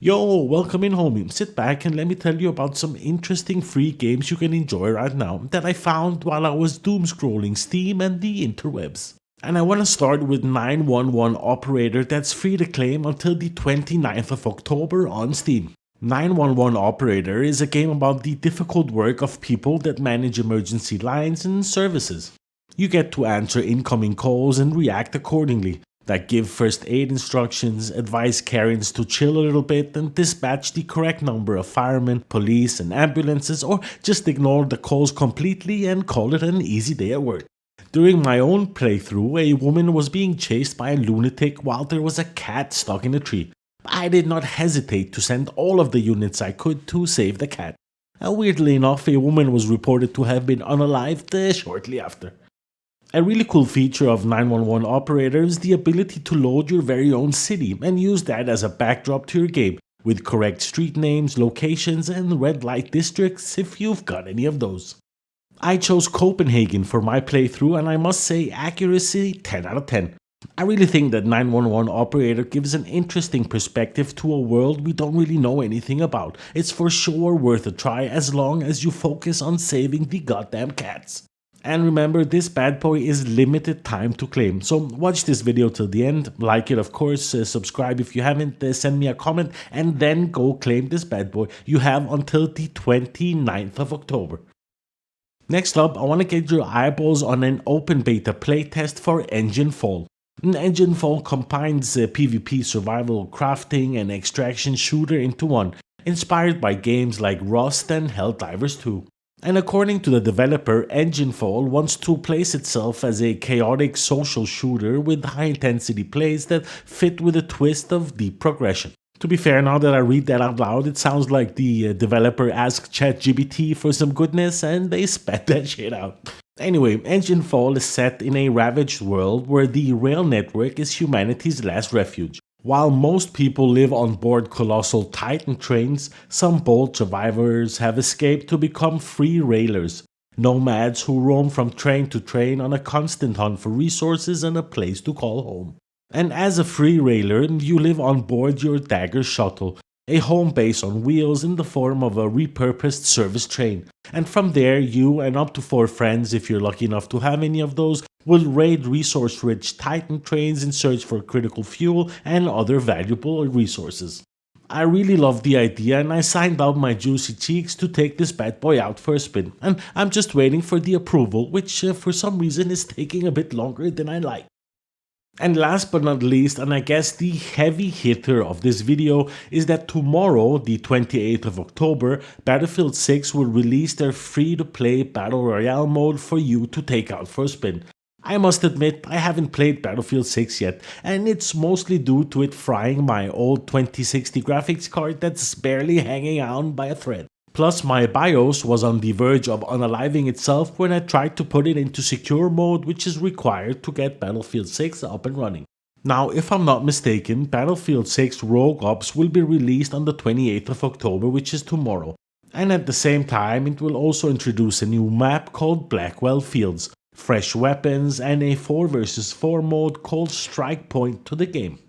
Yo, welcome in homie. Sit back and let me tell you about some interesting free games you can enjoy right now that I found while I was doom scrolling Steam and the interwebs. And I want to start with 911 Operator that's free to claim until the 29th of October on Steam. 911 Operator is a game about the difficult work of people that manage emergency lines and services. You get to answer incoming calls and react accordingly, like give first aid instructions, advise Karens to chill a little bit and dispatch the correct number of firemen, police and ambulances, or just ignore the calls completely and call it an easy day at work. During my own playthrough, a woman was being chased by a lunatic while there was a cat stuck in a tree. I did not hesitate to send all of the units I could to save the cat. Weirdly enough, a woman was reported to have been unalived shortly after. A really cool feature of 911 Operator is the ability to load your very own city and use that as a backdrop to your game, with correct street names, locations, and red light districts if you've got any of those. I chose Copenhagen for my playthrough and I must say accuracy 10 out of 10. I really think that 911 Operator gives an interesting perspective to a world we don't really know anything about. It's for sure worth a try as long as you focus on saving the goddamn cats. And remember, this bad boy is limited time to claim, so watch this video till the end, like it of course, subscribe if you haven't, send me a comment, and then go claim this bad boy. You have until the 29th of October. Next up, I want to get your eyeballs on an open beta playtest for EngineFall. EngineFall combines PvP survival, crafting, and extraction shooter into one, inspired by games like Rust and Helldivers 2. And according to the developer, EngineFall wants to place itself as a chaotic social shooter with high-intensity plays that fit with a twist of deep progression. To be fair, now that I read that out loud, it sounds like the developer asked ChatGPT for some goodness and they spat that shit out. Anyway, EngineFall is set in a ravaged world where the rail network is humanity's last refuge. While most people live on board colossal Titan trains, some bold survivors have escaped to become free railers, nomads who roam from train to train on a constant hunt for resources and a place to call home. And as a free railer, you live on board your Dagger shuttle, a home base on wheels in the form of a repurposed service train. And from there, you and up to 4 friends, if you're lucky enough to have any of those, will raid resource-rich Titan trains in search for critical fuel and other valuable resources. I really love the idea and I signed out my juicy cheeks to take this bad boy out for a spin. And I'm just waiting for the approval, which for some reason is taking a bit longer than I like. And last but not least, and I guess the heavy hitter of this video, is that tomorrow, the 28th of October, Battlefield 6 will release their free-to-play Battle Royale mode for you to take out for a spin. I must admit, I haven't played Battlefield 6 yet, and it's mostly due to it frying my old 2060 graphics card that's barely hanging on by a thread. Plus, my BIOS was on the verge of unaliving itself when I tried to put it into secure mode, which is required to get Battlefield 6 up and running. Now, if I'm not mistaken, Battlefield 6 Rouge Ops will be released on the 28th of October, which is tomorrow. And at the same time, it will also introduce a new map called Blackwell Fields, fresh weapons, and a 4 vs 4 mode called Strike Point to the game.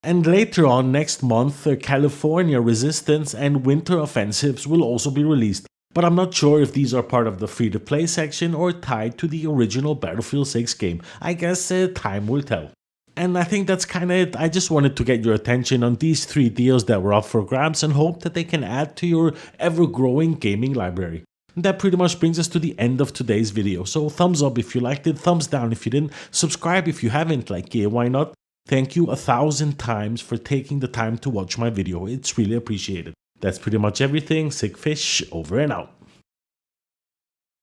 And later on next month, California Resistance and Winter Offensives will also be released, but I'm not sure if these are part of the free-to-play section or tied to the original Battlefield 6 game. I guess time will tell. And I think that's kinda it. I just wanted to get your attention on these 3 deals that were up for grabs and hope that they can add to your ever-growing gaming library. That pretty much brings us to the end of today's video, so thumbs up if you liked it, thumbs down if you didn't, subscribe if you haven't, yeah, why not? Thank you 1,000 times for taking the time to watch my video, it's really appreciated. That's pretty much everything, sick fish, over and out.